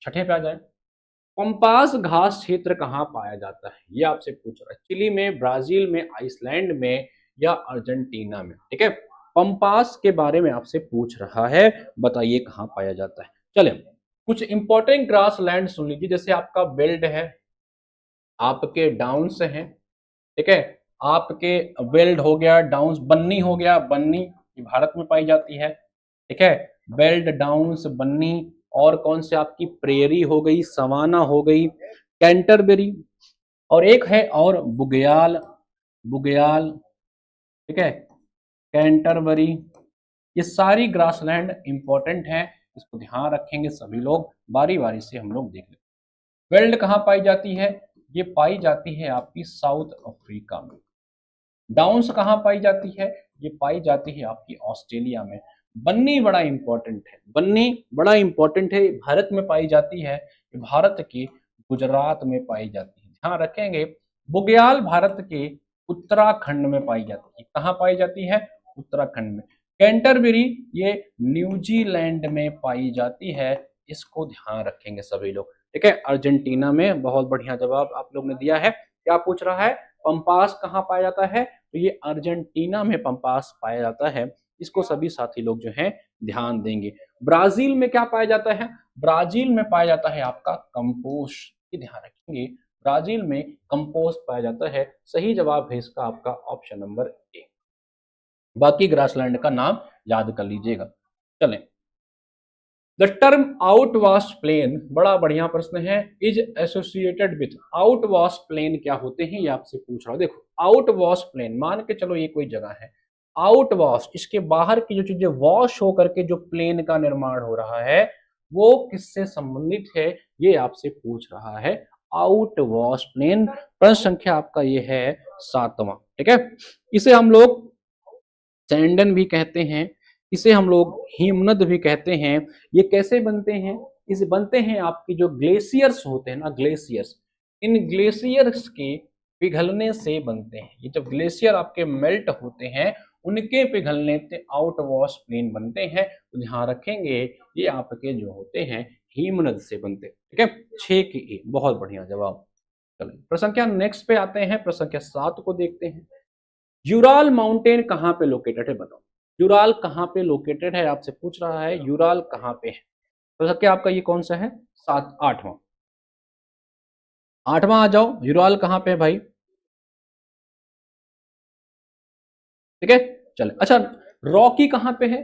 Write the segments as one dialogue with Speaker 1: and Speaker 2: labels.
Speaker 1: छठे पे आ जाए। पंपास घास क्षेत्र कहाँ पाया जाता है, ये आपसे पूछ रहा है। चिली में, ब्राजील में, आइसलैंड में या अर्जेंटीना में। ठीक है, पंपास के बारे में आपसे पूछ रहा है, बताइए कहाँ पाया जाता है। चले, कुछ इंपॉर्टेंट ग्रास लैंड सुन लीजिए, जैसे आपका बेल्ट है, आपके डाउन्स हैं। ठीक है, आपके वेल्ड हो गया, डाउन्स, बन्नी हो गया, बन्नी ये भारत में पाई जाती है। ठीक है, बेल्ट, डाउन्स, बन्नी, और कौन से आपकी प्रेरी हो गई, सवाना हो गई, कैंटरबरी, और एक है और बुग्याल, बुग्याल। ठीक है, कैंटरबरी, ये सारी ग्रासलैंड इंपॉर्टेंट है, इसको ध्यान रखेंगे सभी लोग, बारी बारी से हम लोग देख लेंगे। वेल्ड कहाँ पाई जाती है, ये पाई जाती है आपकी साउथ अफ्रीका में। डाउन्स कहाँ पाई जाती है, ये पाई जाती है आपकी ऑस्ट्रेलिया में। बन्नी बड़ा इंपॉर्टेंट है, बन्नी बड़ा इंपॉर्टेंट है, भारत में पाई जाती है, ये भारत के गुजरात में पाई जाती है, ध्यान रखेंगे। बुग्याल भारत के उत्तराखंड में पाई जाती है, कहाँ पाई जाती है, उत्तराखंड में। कैंटरबरी ये न्यूजीलैंड में पाई जाती है, इसको ध्यान रखेंगे सभी लोग। ठीक है, अर्जेंटीना में, बहुत बढ़िया जवाब आप लोग ने दिया है। क्या पूछ रहा है, पंपास कहाँ पाया जाता है, तो ये अर्जेंटीना में पंपास पाया जाता है, इसको सभी साथी लोग जो हैं ध्यान देंगे। ब्राजील में क्या पाया जाता है, ब्राजील में पाया जाता है आपका कंपोस्ट, ये ध्यान रखेंगे, ब्राजील में कंपोस्ट पाया जाता है। सही जवाब है इसका आपका ऑप्शन नंबर ए। बाकी ग्रासलैंड का नाम याद कर लीजिएगा। चलें, द टर्म आउटवास्ट प्लेन, बड़ा बढ़िया प्रश्न है, इज एसोसिएटेड विथ, आउटवास्ट प्लेन क्या होते हैं, ये आपसे पूछ रहा हूं। देखो, आउटवास्ट प्लेन, मान के चलो ये कोई जगह है, आउटवास्ट, इसके बाहर की जो चीजें वॉश होकर के जो प्लेन का निर्माण हो रहा है, वो किससे संबंधित है, ये आपसे पूछ रहा है। आउटवास्ट प्लेन, प्रश्न संख्या आपका ये है 7वां। ठीक है, इसे हम लोग सैंडन भी कहते हैं, इसे हम लोग हिमनद भी कहते हैं। ये कैसे बनते हैं, इसे बनते हैं आपकी जो ग्लेशियर्स होते हैं ना, ग्लेशियर्स, इन ग्लेशियर्स के पिघलने से बनते हैं। ये जब ग्लेशियर आपके मेल्ट होते हैं, उनके पिघलने से आउटवॉश प्लेन बनते हैं, तो ध्यान रखेंगे ये आपके जो होते हैं हिमनद से बनते हैं। ठीक है, 6 की ए, बहुत बढ़िया जवाब। चलिए प्रश्न संख्या नेक्स्ट पे आते हैं, प्रश्न संख्या 7 को देखते हैं। यूराल माउंटेन कहाँ पे लोकेटेड है, बताओ। यूराल कहाँ पे लोकेटेड है, आपसे पूछ रहा है यूराल कहाँ पे है। तो सर क्या आपका ये कौन सा है, 8वां, 8वां आ जाओ, यूराल कहाँ पे है भाई। ठीक है, चले, अच्छा, रॉकी कहाँ पे है,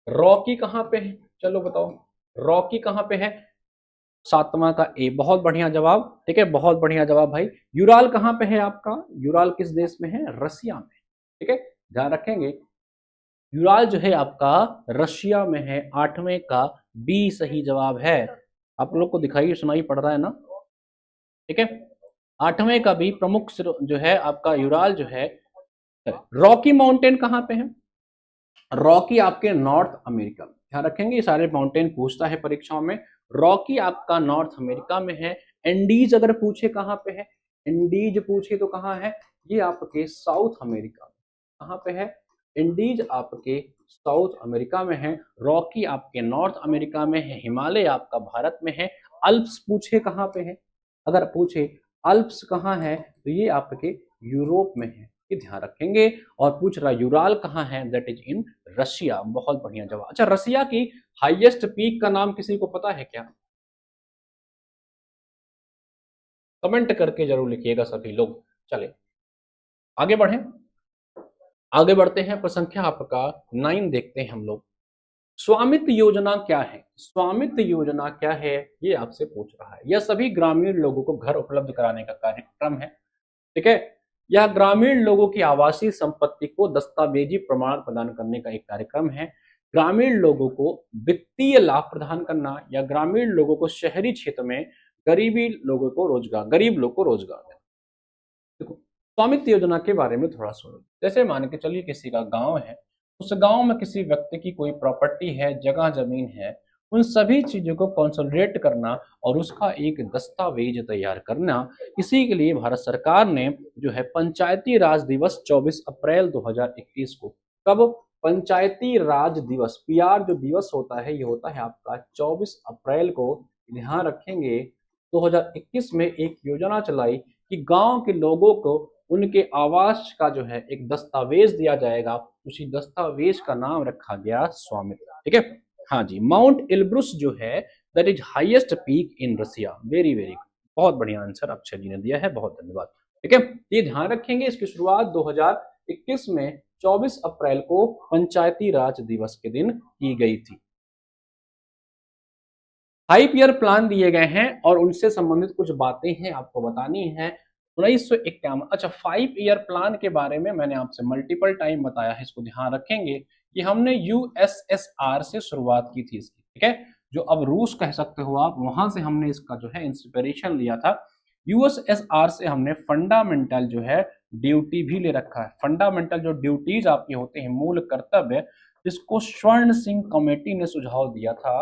Speaker 1: रॉकी कहाँ पे है, चलो बताओ, रॉकी कहाँ पे है। 7वां का ए, बहुत बढ़िया जवाब। ठीक है, बहुत बढ़िया जवाब भाई। यूराल कहाँ पे है आपका, यूराल किस देश में है, रसिया में। ठीक है, ध्यान रखेंगे, यूराल जो है आपका रशिया में है। 8वें का बी सही जवाब है। आप लोग को दिखाई सुनाई पड़ रहा है ना। ठीक है, 8वें का भी प्रमुख जो है आपका यूराल जो है। रॉकी माउंटेन कहाँ पे है, रॉकी आपके नॉर्थ अमेरिका में, ध्यान रखेंगे, ये सारे माउंटेन पूछता है परीक्षाओं में। रॉकी आपका नॉर्थ अमेरिका में है। एंडीज अगर पूछे कहाँ पे है, एंडीज पूछे तो कहाँ है, ये आपके साउथ अमेरिका में, कहाँ पे है, इंडीज आपके साउथ अमेरिका में है। रॉकी आपके नॉर्थ अमेरिका में है। हिमालय आपका भारत में है। अल्प्स पूछे कहाँ पे है, अगर पूछे अल्प्स कहाँ है, तो ये आपके यूरोप में है, ये ध्यान रखेंगे। और पूछ रहा यूराल कहाँ है, दैट इज इन रशिया, बहुत बढ़िया जवाब। अच्छा, रशिया की हाईएस्ट पीक का नाम किसी को पता है क्या, कमेंट करके जरूर लिखिएगा सभी लोग। चले आगे बढ़े, आगे बढ़ते हैं, प्रश्न संख्या आपका 9 देखते हैं हम लोग। स्वामित्व योजना क्या है, स्वामित्व योजना क्या है, ये आपसे पूछ रहा है। यह सभी ग्रामीण लोगों को घर उपलब्ध कराने का कार्यक्रम है। ठीक है, यह ग्रामीण लोगों की आवासीय संपत्ति को दस्तावेजी प्रमाण प्रदान करने का एक कार्यक्रम है। ग्रामीण लोगों को वित्तीय लाभ प्रदान करना, या ग्रामीण लोगों को शहरी क्षेत्र में गरीबी लोगों को रोजगार, गरीब लोग को रोजगार देना। देखो, स्वामित्व योजना के बारे में थोड़ा सुनो। जैसे मान के चलिए किसी का गांव है, उस गांव में किसी व्यक्ति की कोई प्रॉपर्टी है, जगह जमीन है, उन सभी चीजों को कंसोलिडेट करना और उसका एक दस्तावेज तैयार करना, इसी के लिए भारत सरकार ने जो है पंचायती राज दिवस 24 अप्रैल 2021 को, कब, पंचायती राज दिवस, पीआर जो दिवस होता है, ये होता है आपका 24 अप्रैल को, ध्यान रखेंगे 2021 में एक योजना चलाई कि गांव के लोगों को उनके आवास का जो है एक दस्तावेज दिया जाएगा। उसी दस्तावेज का नाम रखा गया स्वामित्व। ठीक है, हाँ जी। माउंट एल्ब्रुस जो है that is highest peak in Russia. Very very, बहुत बढ़िया आंसर अक्षय जी ने दिया है, बहुत धन्यवाद। ठीक है, ये ध्यान रखेंगे इसकी शुरुआत 2021 में 24 अप्रैल को पंचायती राज दिवस के दिन की गई थी। 5 ईयर प्लान दिए गए हैं और उनसे संबंधित कुछ बातें हैं आपको बतानी है। 1951, अच्छा 5 ईयर प्लान के बारे में मैंने आपसे मल्टीपल टाइम बताया है, इसको ध्यान रखेंगे कि हमने यूएसएसआर से शुरुआत की थी इसकी। ठीक है, जो अब रूस कह सकते हो आप, वहां से हमने इसका जो है इंस्पिरेशन लिया था। यूएसएसआर से हमने फंडामेंटल जो है ड्यूटी भी ले रखा है। फंडामेंटल जो ड्यूटीज आपके होते हैं, मूल कर्तव्य, जिसको स्वर्ण सिंह कमेटी ने सुझाव दिया था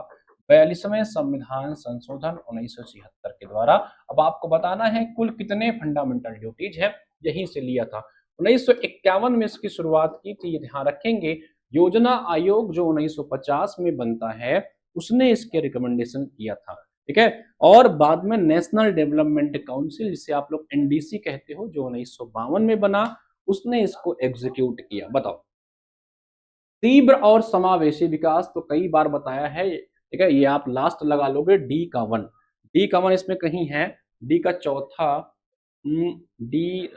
Speaker 1: 42वें संविधान संशोधन 1976 के द्वारा। अब आपको बताना है कुल कितने फंडामेंटल ड्यूटीज है, यहीं से लिया था। 1951 में इसकी शुरुआत की थी, ये ध्यान रखेंगे। योजना आयोग जो 1950 में बनता है, उसने इसके रिकमेंडेशन किया था। ठीक है, और बाद में नेशनल डेवलपमेंट काउंसिल, जिसे आप लोग एनडीसी कहते हो, जो 1952 में बना, उसने इसको एग्जीक्यूट किया। बताओ, तीव्र और समावेशी विकास तो कई बार बताया है। ठीक है, ये आप लास्ट लगा लोगे डी का 1। डी का 1 इसमें कहीं है, डी का चौथा, डी,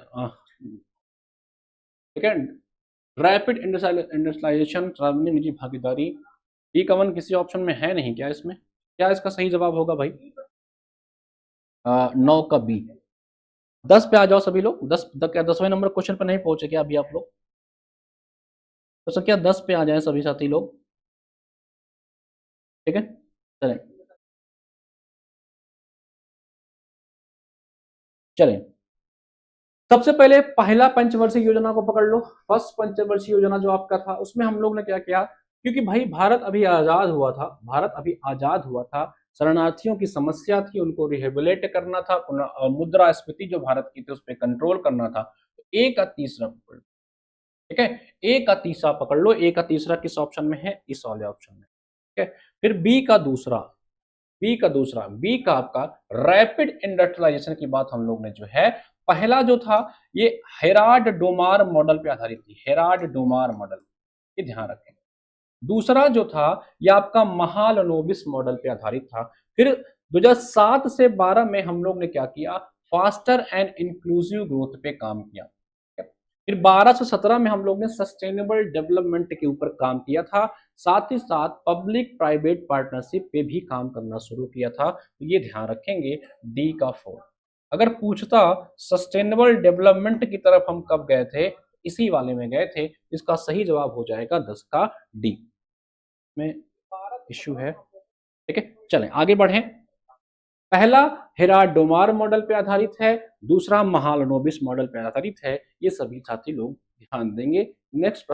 Speaker 1: ठीक है, रैपिड इंडस्ट्रियलाइजेशन, सार्वजनिक निजी भागीदारी। डी का 1 किसी ऑप्शन में है नहीं क्या इसमें? क्या इसका सही जवाब होगा भाई? 9 का बी। 10 पे आ जाओ सभी लोग। 10 क्या 10वें नंबर क्वेश्चन पर नहीं पहुंचे क्या अभी आप लोग? तो सर क्या 10 पे आ जाए सभी साथी लोग? ठीक है, चलें चलें। सबसे पहले पहला पंचवर्षीय योजना को पकड़ लो। फर्स्ट पंचवर्षीय योजना जो आपका था, उसमें हम लोग ने क्या किया, क्योंकि भाई भारत अभी आजाद हुआ था, भारत अभी आजाद हुआ था, शरणार्थियों की समस्या थी, उनको रिहेबिलेट करना था, मुद्रास्फीति जो भारत की थी उस पर कंट्रोल करना था। तो ए का तीसरा पकड़ लो। ठीक है, ए का तीसरा पकड़ लो। ए का तीसरा किस ऑप्शन में है? इस वाले ऑप्शन में। ठीक है, फिर बी का दूसरा, बी का आपका रैपिड इंडस्ट्रियलाइजेशन की बात हम लोग ने जो है, पहला जो था ये हेराल्ड डोमार मॉडल पे आधारित थी। हेराल्ड डोमार मॉडल, ये ध्यान रखें। दूसरा जो था ये आपका महालनोबिस मॉडल पे आधारित था। फिर 2007 से 12 में हम लोग ने क्या किया, फास्टर एंड इंक्लूसिव ग्रोथ पे काम किया। फिर 12 से 17 में हम लोग ने सस्टेनेबल डेवलपमेंट के ऊपर काम किया था। साथ ही साथ पब्लिक प्राइवेट पार्टनरशिप पे भी काम करना शुरू किया था। तो ये ध्यान रखेंगे डी का 4। अगर पूछता सस्टेनेबल डेवलपमेंट की तरफ हम कब गए थे, इसी वाले में गए थे। इसका सही जवाब हो जाएगा 10 का डी में इश्यू है। ठीक है, चलें आगे बढ़ें। पहला हेराल्ड डोमार मॉडल पे आधारित है, दूसरा महालनोबिस मॉडल पे आधारित है। ये सभी साथी लोग ध्यान देंगे। नेक्स्ट